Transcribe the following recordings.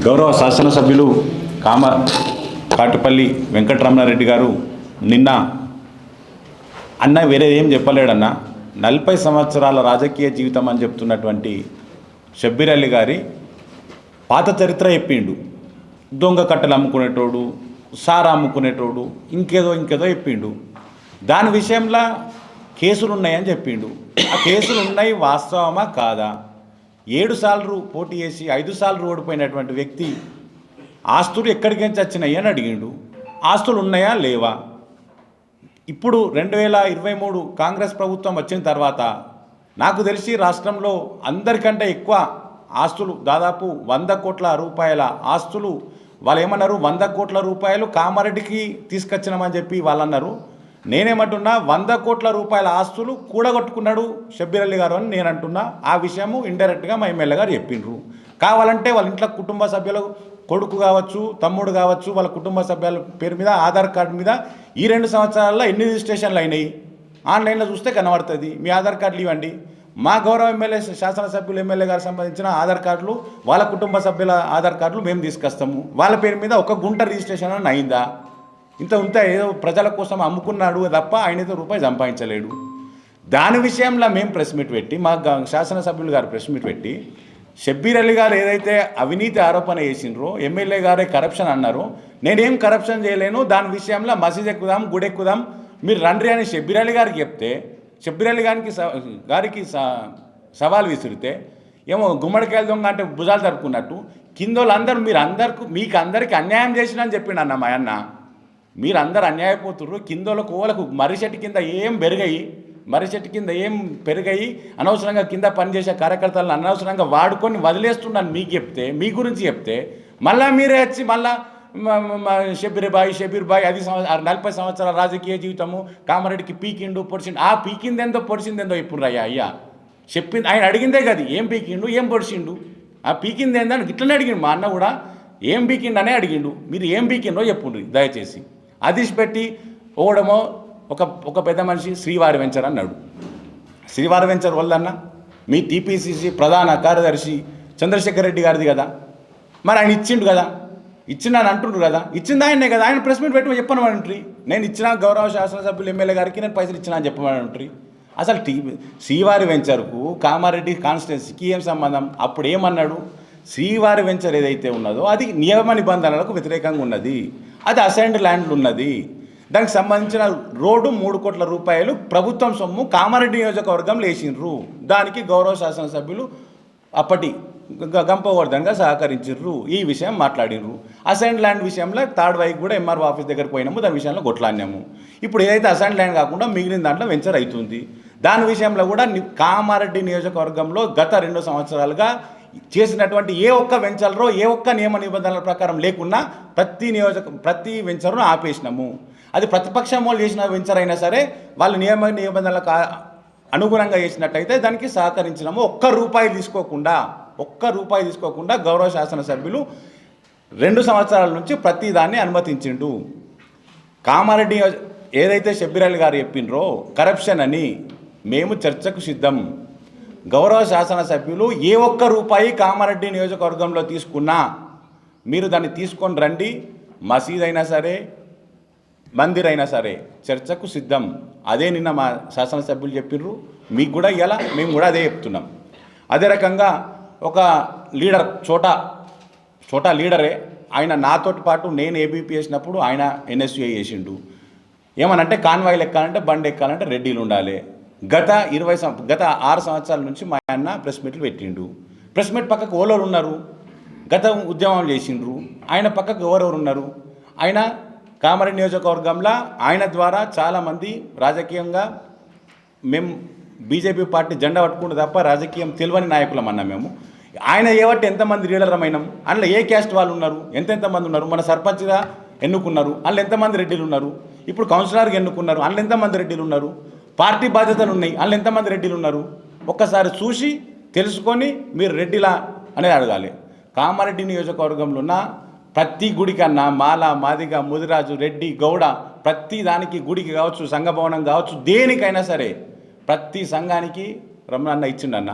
గౌరవ శాసనసభ్యులు కాటిపల్లి వెంకటరమణారెడ్డి గారు నిన్న అన్న వేరే ఏం చెప్పలేడన్న 40 సంవత్సరాల రాజకీయ జీవితం అని చెప్తున్నటువంటి షబ్బీర్ అలీ గారి పాత చరిత్ర చెప్పిండు. దొంగ కట్టలు అమ్ముకునేటోడు, సారా అమ్ముకునేటోడు, ఇంకేదో చెప్పిండు. దాని విషయంలో కేసులు ఉన్నాయని చెప్పిండు. ఆ కేసులు ఉన్నాయి, వాస్తవమా కాదా? 7 సార్లు పోటీ చేసి 5 సార్లు ఓడిపోయినటువంటి వ్యక్తి ఆస్తులు ఎక్కడికి నుంచి వచ్చినాయి అని అడిగిండు. ఆస్తులు ఉన్నాయా లేవా? ఇప్పుడు 2023 కాంగ్రెస్ ప్రభుత్వం వచ్చిన తర్వాత నాకు తెలిసి రాష్ట్రంలో అందరికంటే ఎక్కువ ఆస్తులు దాదాపు 100 కోట్ల రూపాయల ఆస్తులు వాళ్ళు ఏమన్నారు, 100 కోట్ల రూపాయలు కామారెడ్డికి తీసుకొచ్చినామని చెప్పి వాళ్ళు అన్నారు. నేనేమంటున్నా 100 కోట్ల రూపాయల ఆస్తులు కూడగొట్టుకున్నాడు షబ్బీర్ అలీ గారు అని నేను అంటున్నా. ఆ విషయము ఇండైరెక్ట్గా మా ఎమ్మెల్యే గారు చెప్పిండ్రు. కావాలంటే వాళ్ళ ఇంట్లో కుటుంబ సభ్యులు, కొడుకు కావచ్చు, తమ్ముడు కావచ్చు, వాళ్ళ కుటుంబ సభ్యుల పేరు మీద ఆధార్ కార్డు మీద ఈ 2 సంవత్సరాల్లో ఎన్ని రిజిస్ట్రేషన్లు అయినాయి ఆన్లైన్లో చూస్తే కనబడుతుంది. మీ ఆధార్ కార్డులు ఇవ్వండి. మా గౌరవ ఎమ్మెల్యే, శాసనసభ్యులు, ఎమ్మెల్యే గారికి సంబంధించిన ఆధార్ కార్డులు, వాళ్ళ కుటుంబ సభ్యుల ఆధార్ కార్డులు మేము తీసుకొస్తాము. వాళ్ళ పేరు మీద 1 గుంట రిజిస్ట్రేషన్ అని అయిందా? ఇంత ఉంటే ఏదో ప్రజల కోసం అమ్ముకున్నాడు తప్ప ఆయన ఏదో రూపాయి సంపాదించలేడు. దాని విషయంలో మేము ప్రెస్ మీట్ పెట్టి, మా శాసనసభ్యులు గారు ప్రెస్ మీట్ పెట్టి, షబ్బీర్ అలీ గారు ఏదైతే అవినీతి ఆరోపణ చేసినారో, ఎమ్మెల్యే గారే కరప్షన్ అన్నారో, నేనేం కరప్షన్ చేయలేను, దాని విషయంలో మసీద్ ఎక్కుదాం, గుడి ఎక్కుదాం, మీరు రండి అని షబ్బీర్ అలీ గారికి చెప్తే, షబ్బీర్ అలీ గారికి సవాల్ విసిరితే ఏమో గుమ్మడికాయలు దొంగ అంటే భుజాలు తరుపుకున్నట్టు కింద వాళ్ళందరూ మీకు అందరికీ అన్యాయం చేసిన అని చెప్పిండు అన్న మా అన్న. మీరు అందరు అన్యాయపోతుర్రు. కిందోళ్ళకు ఓలకు మర్రి చెట్టు కింద ఏం పెరిగాయి, అనవసరంగా కింద పనిచేసే కార్యకర్తలను అనవసరంగా వాడుకొని వదిలేస్తున్నాను మీకు చెప్తే, మీ గురించి చెప్తే, మళ్ళీ మీరే వచ్చి మళ్ళా షబ్బీర్ బాయ్ 40 సంవత్సరాల రాజకీయ జీవితము, కామారెడ్డికి పీకిండు పొడిచిండు. ఆ పీకిందేందో పొడిచిందేందో ఇప్పుడు అయ్యా చెప్పింది ఆయన అడిగిందే కదా, ఏం పీకిండు, ఏం పొడిచిండు, ఆ పీకిందేందో అని ఇట్లనే అడిగిండు. మా అన్న కూడా ఏం పీకిండు అనే అడిగిండు. మీరు ఏం పీకిండో చెప్పుండ్రి దయచేసి. అదిసి పెట్టి ఓడమో ఒక పెద్ద మనిషి శ్రీవారి వెంచర్ అన్నాడు. శ్రీవారి వెంచర్ వల్లన్న మీ టీపీసీసీ ప్రధాన కార్యదర్శి చంద్రశేఖర్ రెడ్డి గారిది కదా, మరి ఆయన ఇచ్చిండు కదా, ఇచ్చిండని అంటుండ్రు కదా, ఇచ్చింది ఆయనే కదా, ఆయన ప్రెస్ మీట్ పెట్టి చెప్పమని. నేను ఇచ్చిన గౌరవ శాసనసభ్యులు, ఎమ్మెల్యే గారికి నేను పైసలు ఇచ్చినా అని చెప్పమని. అసలు శ్రీవారి వెంచర్కు కామారెడ్డి కాన్స్టిట్యున్సీకి ఏం సంబంధం? అప్పుడు ఏమన్నాడు, శ్రీవారి వెంచర్ ఏదైతే ఉన్నదో అది నియమ నిబంధనలకు వ్యతిరేకంగా ఉన్నది, అది అసైన్డ్ ల్యాండ్లు ఉన్నది, దానికి సంబంధించిన రోడ్డు 3 కోట్ల రూపాయలు ప్రభుత్వం సొమ్ము కామారెడ్డి నియోజకవర్గంలో వేసిండ్రు, దానికి గౌరవ శాసనసభ్యులు అప్పటి గంపవర్ధన్గా సహకరించారు, ఈ విషయం మాట్లాడినరు. అసైన్డ్ ల్యాండ్ విషయంలో థర్డ్ వైపు కూడా ఎంఆర్ఓ ఆఫీస్ దగ్గర పోయినాము, దాని విషయంలో కొట్లాడినాము. ఇప్పుడు ఏదైతే అసైన్డ్ ల్యాండ్ కాకుండా మిగిలిన దాంట్లో వెంచర్ అవుతుంది, దాని విషయంలో కూడా కామారెడ్డి నియోజకవర్గంలో గత 2 సంవత్సరాలుగా చేసినటువంటి ఏ ఒక్క వెంచర్లో ఏ ఒక్క నియమ నిబంధనల ప్రకారం లేకున్నా ప్రతి వెంచర్ను ఆపేసినాము. అది ప్రతిపక్షం వాళ్ళు చేసిన వెంచర్ అయినా సరే వాళ్ళు నియమ నిబంధనలకు అనుగుణంగా చేసినట్టయితే దానికి సహకరించినాము. ఒక్క రూపాయి తీసుకోకుండా గౌరవ శాసనసభ్యులు 2 సంవత్సరాల నుంచి ప్రతి దాన్ని అనుమతించిండు. కామారెడ్డి ఏదైతే షబ్బీర్ అలీ గారు చెప్పిండ్రో కరప్షన్ అని, మేము చర్చకు సిద్ధం. గౌరవ శాసనసభ్యులు ఏ ఒక్క రూపాయి కామారెడ్డి నియోజకవర్గంలో తీసుకున్నా మీరు దాన్ని తీసుకొని రండి, మసీద్ అయినా సరే, మందిర్ అయినా సరే, చర్చకు సిద్ధం. అదే నిన్న మా శాసనసభ్యులు చెప్పిర్రు, మీకు కూడా ఇవ్వాలా, మేము కూడా అదే చెప్తున్నాం. అదే రకంగా ఒక లీడర్ చోటా లీడరే, ఆయన నాతోటి పాటు నేను ఏబీపీ చేసినప్పుడు ఆయన ఎన్ఎస్యూఐ చేసిండు. ఏమనంటే కాన్వాయిలు ఎక్కాలంటే, బండి ఎక్కాలంటే రెడ్డిలు ఉండాలి. గత 6 సంవత్సరాల నుంచి మా అన్న ప్రెస్ మీట్లు పెట్టిండు. ప్రెస్ మీట్ పక్కకు ఓలోరు ఉన్నారు, గత ఉద్యమం చేసిండ్రు. ఆయన పక్కకు ఎవరెవరు ఉన్నారు? ఆయన కామారెడ్డి నియోజకవర్గంలో ఆయన ద్వారా చాలామంది రాజకీయంగా మేము బీజేపీ పార్టీ జెండా పట్టుకుంటే తప్ప రాజకీయం తెలియని నాయకులం అన్నా మేము. ఆయన ఏవట్టి ఎంతమంది లీడరమైనాం, అందులో ఏ క్యాస్ట్ వాళ్ళు ఉన్నారు, ఎంతెంతమంది ఉన్నారు, మన సర్పంచ్గా ఎన్నుకున్నారు, అందులో ఎంతమంది రెడ్డిలు ఉన్నారు, ఇప్పుడు కౌన్సిలర్గా ఎన్నుకున్నారు, అందులో ఎంతమంది రెడ్డిలు ఉన్నారు, పార్టీ బాధ్యతలు ఉన్నాయి, అందులో ఎంతమంది రెడ్డిలు ఉన్నారు, ఒక్కసారి చూసి తెలుసుకొని మీరు రెడ్డిలా అనేది అడగాలి. కామారెడ్డి నియోజకవర్గంలో ఉన్న ప్రతి గుడికన్నా మాల, మాదిగ, ముదిరాజు, రెడ్డి, గౌడ, ప్రతి దానికి గుడికి కావచ్చు, సంఘ భవనం కావచ్చు, దేనికైనా సరే ప్రతి సంఘానికి రమణన్న ఇచ్చిండన్న.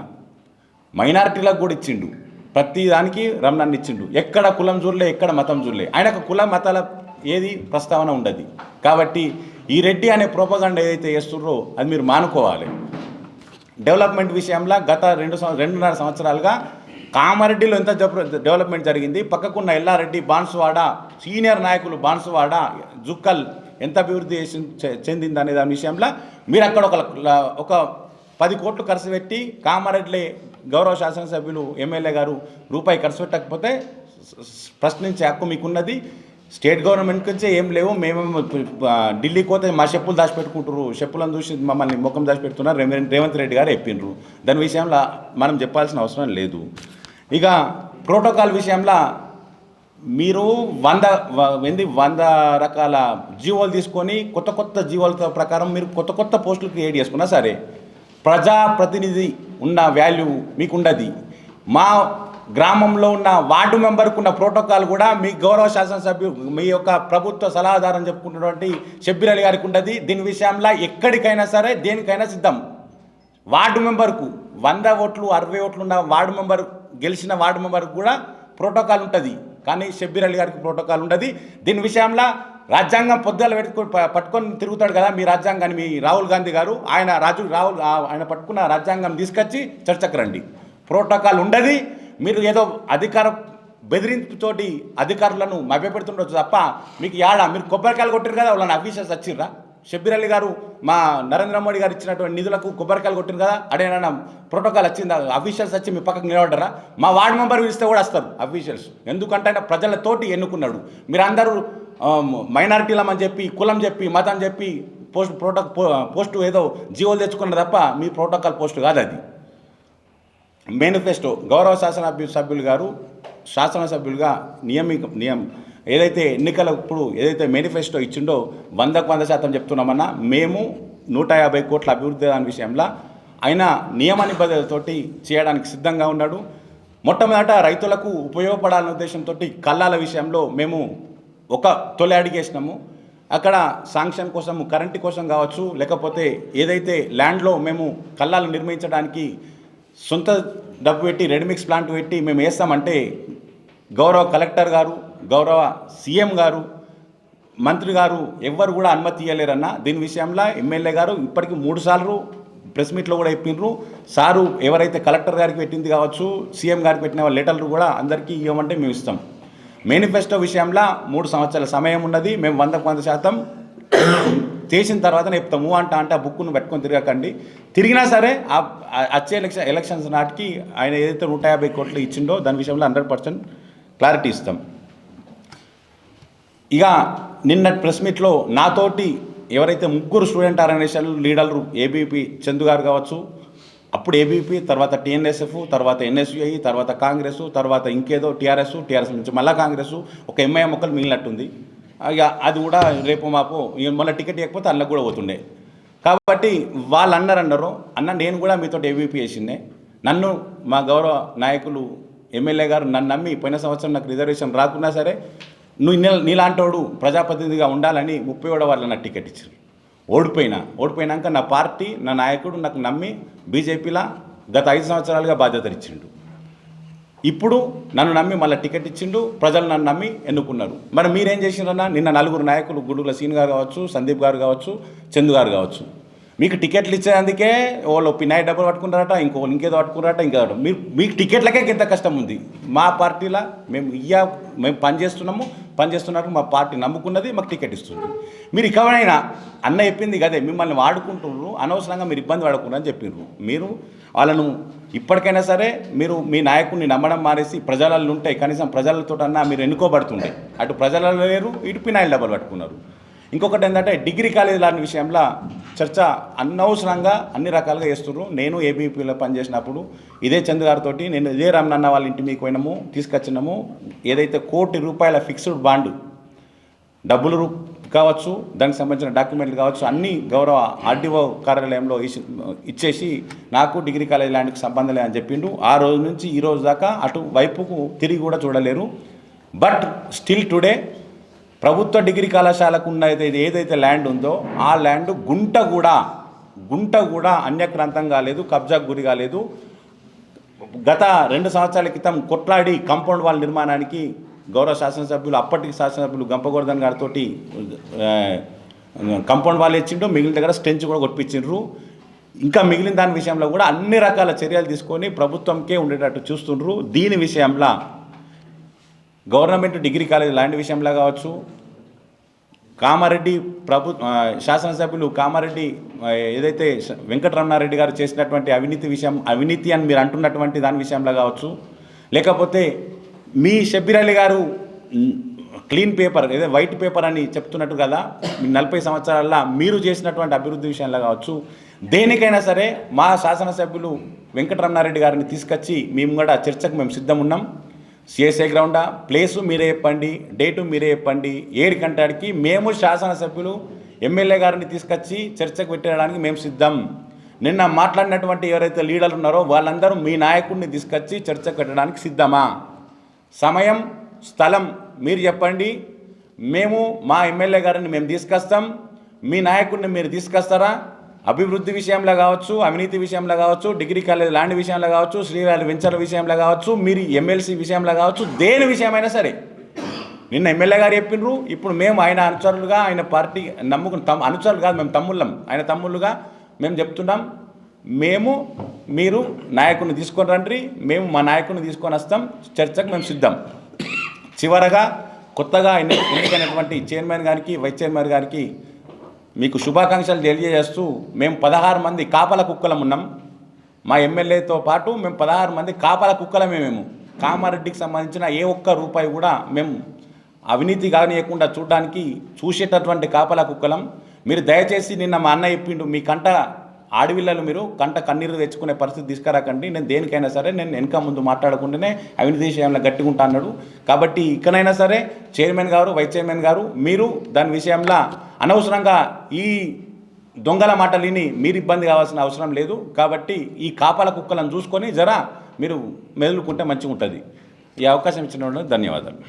మైనారిటీలకు కూడా ఇచ్చిండు. ప్రతి దానికి రమణాన్ని ఇచ్చిండు. ఎక్కడ కులం చూడలే, ఎక్కడ మతం చూడలే. ఆయనకు కుల మతాల ఏది ప్రస్తావన ఉండదు. కాబట్టి ఈ రెడ్డి అనే ప్రోపగండ ఏదైతే చేస్తున్నారో అది మీరు మానుకోవాలి. డెవలప్మెంట్ విషయంలో గత 2.5 సంవత్సరాలుగా కామారెడ్డిలో ఎంత డెవలప్మెంట్ జరిగింది, పక్కకున్న ఎల్లారెడ్డి, బాన్సువాడ, సీనియర్ నాయకులు బాన్సువాడ, జుక్కల్ ఎంత అభివృద్ధి చెందింది అనే దాని విషయంలో మీరు అక్కడ ఒక 10 కోట్లు ఖర్చు పెట్టి కామారెడ్డి గౌరవ శాసనసభ్యులు ఎమ్మెల్యే గారు రూపాయి ఖర్చు పెట్టకపోతే ప్రశ్నించే హక్కు మీకున్నది. స్టేట్ గవర్నమెంట్ నుంచే ఏం లేవు, మేమేమో ఢిల్లీకి పోతే మా చెప్పులు దాచిపెట్టుకుంటారు, చెప్పులను చూసి మమ్మల్ని ముఖం దాచిపెడుతున్నారు రేవంత్ రెడ్డి గారు చెప్పిండ్రు. దాని విషయంలో మనం చెప్పాల్సిన అవసరం లేదు. ఇక ప్రోటోకాల్ విషయంలో మీరు 100 రకాల జీవోలు తీసుకొని కొత్త జీవోల ప్రకారం మీరు కొత్త పోస్టులు క్రియేట్ చేసుకున్నా సరే ప్రజాప్రతినిధి ఉన్న వాల్యూ మీకు ఉండదు. మా గ్రామంలో ఉన్న వార్డు మెంబర్కు ఉన్న ప్రోటోకాల్ కూడా మీ గౌరవ శాసనసభ్యులు మీ యొక్క ప్రభుత్వ సలహాదారం చెప్పుకున్నటువంటి షబ్బీర్ అలీ గారికి ఉండదు. దీని విషయంలో ఎక్కడికైనా సరే దేనికైనా సిద్ధం. వార్డు మెంబర్కు 100 ఓట్లు 60 ఓట్లు ఉన్న వార్డు మెంబర్ గెలిచిన వార్డు మెంబర్కు కూడా ప్రోటోకాల్ ఉంటుంది, కానీ షబ్బీర్ అలీ గారికి ప్రోటోకాల్ ఉండదు. దీని విషయంలో రాజ్యాంగం పొద్దులు పట్టుకొని తిరుగుతాడు కదా మీ రాజ్యాంగాన్ని, మీ రాహుల్ గాంధీ గారు ఆయన పట్టుకున్న రాజ్యాంగం తీసుకొచ్చి చర్చకు రండి. ప్రోటోకాల్ ఉండదు. మీరు ఏదో అధికార బెదిరింపుతోటి అధికారులను మభ్యపెడుతుండొచ్చు తప్ప మీకు మీరు కొబ్బరికాయలు కొట్టారు కదా, వాళ్ళని అఫీషియల్స్ వచ్చిర్రా? షబ్బీర్ అలీ గారు మా నరేంద్ర మోడీ గారు ఇచ్చినటువంటి నిధులకు కొబ్బరికాయలు కొట్టిరు కదా, అడేనా ప్రోటోకాల్ వచ్చిందా? అఫీషియల్స్ వచ్చి మీ పక్కకు నిలబడ్డరా? మా వార్డు మెంబర్ పిలిస్తే కూడా వస్తారు అఫీషియల్స్. ఎందుకంటే ఆయన ప్రజలతోటి ఎన్నుకున్నాడు. మీరు అందరూ మైనారిటీలమని చెప్పి, కులం చెప్పి, మతం చెప్పి పోస్టు ఏదో జీవోలు తెచ్చుకున్నారు తప్ప మీ ప్రోటోకాల్ పోస్టు కాదు అది. మేనిఫెస్టో గౌరవ శాసనసభ్యులు గారు శాసనసభ్యులుగా ఏదైతే ఎన్నికలప్పుడు ఏదైతే మేనిఫెస్టో ఇచ్చిండో 100% చెప్తున్నామన్నా, మేము 150 కోట్ల అభివృద్ధి దాని విషయంలో ఆయన నియమ నిబంధనలతోటి చేయడానికి సిద్ధంగా ఉన్నాడు. మొట్టమొదట రైతులకు ఉపయోగపడాలనే ఉద్దేశంతో కల్లాల విషయంలో మేము ఒక తొలి అడిగేసినాము. అక్కడ శాంక్షన్ కోసం, కరెంటు కోసం కావచ్చు, లేకపోతే ఏదైతే ల్యాండ్లో మేము కల్లాలు నిర్మించడానికి సొంత డబ్బు పెట్టి రెడీమిక్స్ ప్లాంట్ పెట్టి మేము వేస్తామంటే గౌరవ కలెక్టర్ గారు, గౌరవ సీఎం గారు, మంత్రి గారు ఎవ్వరు కూడా అనుమతి ఇవ్వలేరన్న. దీని విషయంలో ఎమ్మెల్యే గారు ఇప్పటికీ 3 సార్లు ప్రెస్ మీట్లో కూడా చెప్పిండ్రు. సారు ఎవరైతే కలెక్టర్ గారికి పెట్టింది కావచ్చు, సీఎం గారికి పెట్టిన లెటర్లు కూడా అందరికీ ఇవ్వమంటే మేము ఇస్తాం. మేనిఫెస్టో విషయంలో 3 సంవత్సరాల సమయం ఉన్నది. మేము 100% చేసిన తర్వాత చెప్తాము అంటే ఆ బుక్ను పెట్టుకొని తిరగకండి. తిరిగినా సరే వచ్చే ఎలక్షన్స్ నాటికి ఆయన ఏదైతే 150 కోట్లు ఇచ్చిండో దాని విషయంలో 100% క్లారిటీ ఇస్తాం. ఇక నిన్నటి ప్రెస్ మీట్లో నాతోటి ఎవరైతే 3 స్టూడెంట్ ఆర్గనైజేషన్ లీడర్లు, ఏబీపీ చందు గారు కావచ్చు, అప్పుడు ఏబీపీ, తర్వాత టీఎన్ఎస్ఎఫ్, తర్వాత ఎన్ఎస్యుఐ, తర్వాత కాంగ్రెస్, తర్వాత ఇంకేదో టీఆర్ఎస్ నుంచి మళ్ళీ కాంగ్రెస్, ఒక ఎంఐఎం మొక్కలు మిగిలినట్టుంది. ఇక అది కూడా రేపు మాపు మళ్ళీ టికెట్ ఇవ్వకపోతే అందులో కూడా పోతుండే. కాబట్టి వాళ్ళు అన్నారు అన్న నేను కూడా మీతో ఏబీపీ చేసిందే, నన్ను మా గౌరవ నాయకులు ఎమ్మెల్యే గారు నన్ను నమ్మి పోయిన సంవత్సరం నాకు రిజర్వేషన్ రాకున్నా సరే నువ్వు నీలాంటోడు ప్రజాప్రతినిధిగా ఉండాలని 37 వాళ్ళు నాకు టికెట్ ఇచ్చారు. ఓడిపోయినాక నా పార్టీ, నా నాయకుడు నాకు నమ్మి బీజేపీలా గత 5 సంవత్సరాలుగా బాధ్యతలు ఇచ్చిండు. ఇప్పుడు నన్ను నమ్మి మళ్ళీ టికెట్ ఇచ్చిండు, ప్రజలు నన్ను నమ్మి ఎన్నుకున్నారు. మరి మీరేం చేసిండ్రన్నా? నిన్న 4 నాయకులు, గుడుగుల సీన్ గారు కావచ్చు, సందీప్ గారు కావచ్చు, చందు గారు కావచ్చు, మీకు టికెట్లు ఇచ్చేందుకే వాళ్ళు పినాయి డబ్బులు పట్టుకున్నారట, ఇంకేదో పట్టుకున్నారట, ఇంకేదో. మీకు టికెట్లకే ఇంత కష్టం ఉంది. మా పార్టీలో మేము పనిచేస్తున్నారు, మా పార్టీ నమ్ముకున్నది, మాకు టికెట్ ఇస్తుంది. మీరు ఇకవైనా అన్న చెప్పింది కదే, మిమ్మల్ని వాడుకుంటున్నారు, అనవసరంగా మీరు ఇబ్బంది పడకుండా అని చెప్పిర్రు. మీరు వాళ్ళను ఇప్పటికైనా సరే మీరు మీ నాయకుడిని నమ్మడం మానేసి ప్రజలలో ఉంటాయి, కనీసం ప్రజలతో అన్నా మీరు ఎన్నుకోబడుతుండే. అటు ప్రజలలో లేరు, ఇటు పినాయిల్ డబ్బులు పట్టుకున్నారు. ఇంకొకటి ఏంటంటే డిగ్రీ కాలేజ్ లాంటి విషయంలో చర్చ అనవసరంగా అన్ని రకాలుగా చేస్తున్నారు. నేను ఏబీపీలో పనిచేసినప్పుడు ఇదే చంద్ర గారితో నేను ఇదే రమణన్న వాళ్ళ ఇంటి మీకు పోయినాము, తీసుకొచ్చినాము. ఏదైతే ₹1 కోటి ఫిక్స్డ్ బాండ్ డబ్బులు కావచ్చు, దానికి సంబంధించిన డాక్యుమెంట్లు కావచ్చు, అన్నీ గౌరవ ఆర్డీఓ కార్యాలయంలో ఇచ్చేసి నాకు డిగ్రీ కాలేజ్ ల్యాండ్కి సంబంధం లేదని చెప్పిండు. ఆ రోజు నుంచి ఈ రోజు దాకా అటు వైపుకు తిరిగి కూడా చూడలేరు. బట్ స్టిల్ టుడే ప్రభుత్వ డిగ్రీ కళాశాలకు ఉన్న ఏదైతే ల్యాండ్ ఉందో ఆ ల్యాండ్ గుంట కూడా అన్యక్రాంతం కాలేదు, కబ్జాకు గురి కాలేదు. గత 2 సంవత్సరాల క్రితం కొట్లాడి కాంపౌండ్ వాల్ నిర్మాణానికి గౌరవ శాసనసభ్యులు అప్పటికి శాసనసభ్యులు గంపగోవర్ధన్ గారితో కాంపౌండ్ వాల్ ఇచ్చిండ్రు, మిగిలిన దగ్గర స్టెంచ్ కూడా కొట్టించిండ్రు. ఇంకా మిగిలిన దాని విషయంలో కూడా అన్ని రకాల చర్యలు తీసుకొని ప్రభుత్వంకే ఉండేటట్టు చూస్తుండ్రు. దీని విషయంలో గవర్నమెంట్ డిగ్రీ కాలేజ్ ల్యాండ్ విషయంలో కావచ్చు, కామారెడ్డి శాసనసభ్యులు కామారెడ్డి ఏదైతే వెంకటరమణారెడ్డి గారు చేసినటువంటి అవినీతి అని మీరు అంటున్నటువంటి దాని విషయంలో కావచ్చు, లేకపోతే మీ షబ్బీర్ అలీ గారు క్లీన్ పేపర్ ఏదో వైట్ పేపర్ అని చెప్తున్నట్టు కదా, 40 సంవత్సరాల్లో మీరు చేసినటువంటి అభివృద్ధి విషయంలో కావచ్చు, దేనికైనా సరే మా శాసనసభ్యులు వెంకటరమణారెడ్డి గారిని తీసుకొచ్చి మేము కూడా చర్చకు మేము సిద్ధం ఉన్నాం. సిఎస్ఐ గ్రౌండా, ప్లేసు మీరే చెప్పండి, డేటు మీరే చెప్పండి, 7 గంటలకి మేము శాసనసభ్యులు ఎమ్మెల్యే గారిని తీసుకొచ్చి చర్చకు పెట్టడానికి మేము సిద్ధం. నిన్న మాట్లాడినటువంటి ఎవరైతే లీడర్లు ఉన్నారో వాళ్ళందరూ మీ నాయకుడిని తీసుకొచ్చి చర్చకు పెట్టడానికి సిద్ధమా? సమయం, స్థలం మీరు చెప్పండి, మేము మా ఎమ్మెల్యే గారిని మేము తీసుకొస్తాం. మీ నాయకుడిని మీరు తీసుకొస్తారా? అభివృద్ధి విషయంలో కావచ్చు, అవినీతి విషయంలో కావచ్చు, డిగ్రీ కాలేజ్ ల్యాండ్ విషయంలో కావచ్చు, శ్రీవారి వెంచర్ విషయంలో కావచ్చు, మీరు ఎమ్మెల్సీ విషయంలో కావచ్చు, దేని విషయమైనా సరే. నిన్న ఎమ్మెల్యే గారు చెప్పినారు, ఇప్పుడు మేము ఆయన అనుచరులుగా, ఆయన పార్టీ నమ్ముకున్న అనుచరులు కాదు, మేము తమ్ముళ్ళం, ఆయన తమ్ముళ్ళుగా మేము చెప్తున్నాం. మీరు నాయకుడిని తీసుకొని రండి, మేము మా నాయకుడిని తీసుకొని వస్తాం, చర్చకు మేము సిద్ధం. చివరగా కొత్తగా ఎన్నికైనటువంటి చైర్మన్ గారికి, వైస్ చైర్మన్ గారికి మీకు శుభాకాంక్షలు తెలియజేస్తూ, మేము 16 మంది కాపల కుక్కలం ఉన్నాం. మా ఎమ్మెల్యేతో పాటు మేము 16 మంది కాపల కుక్కలమే. మేము కామారెడ్డికి సంబంధించిన ఏ ఒక్క రూపాయి కూడా మేము అవినీతి కానియకుండా చూసేటటువంటి కాపల కుక్కలం. మీరు దయచేసి నిన్న మా అన్న చెప్పిండు, మీ కంట ఆడవిళ్ళలు మీరు కంట కన్నీరు తెచ్చుకునే పరిస్థితి తీసుకురాకండి. నేను దేనికైనా సరే నేను వెనక ముందు మాట్లాడకుండానే అవినీతి విషయంలో గట్టిగుంటా అన్నాడు. కాబట్టి ఇకనైనా సరే చైర్మన్ గారు, వైస్ చైర్మన్ గారు, మీరు దాని విషయంలో అనవసరంగా ఈ దొంగల మాటలు విని మీరు ఇబ్బంది కావాల్సిన అవసరం లేదు. కాబట్టి ఈ కాపల కుక్కలను చూసుకొని జరా మీరు మెదులుకుంటే మంచిగా ఉంటుంది. ఈ అవకాశం ఇచ్చిన ధన్యవాదాలు.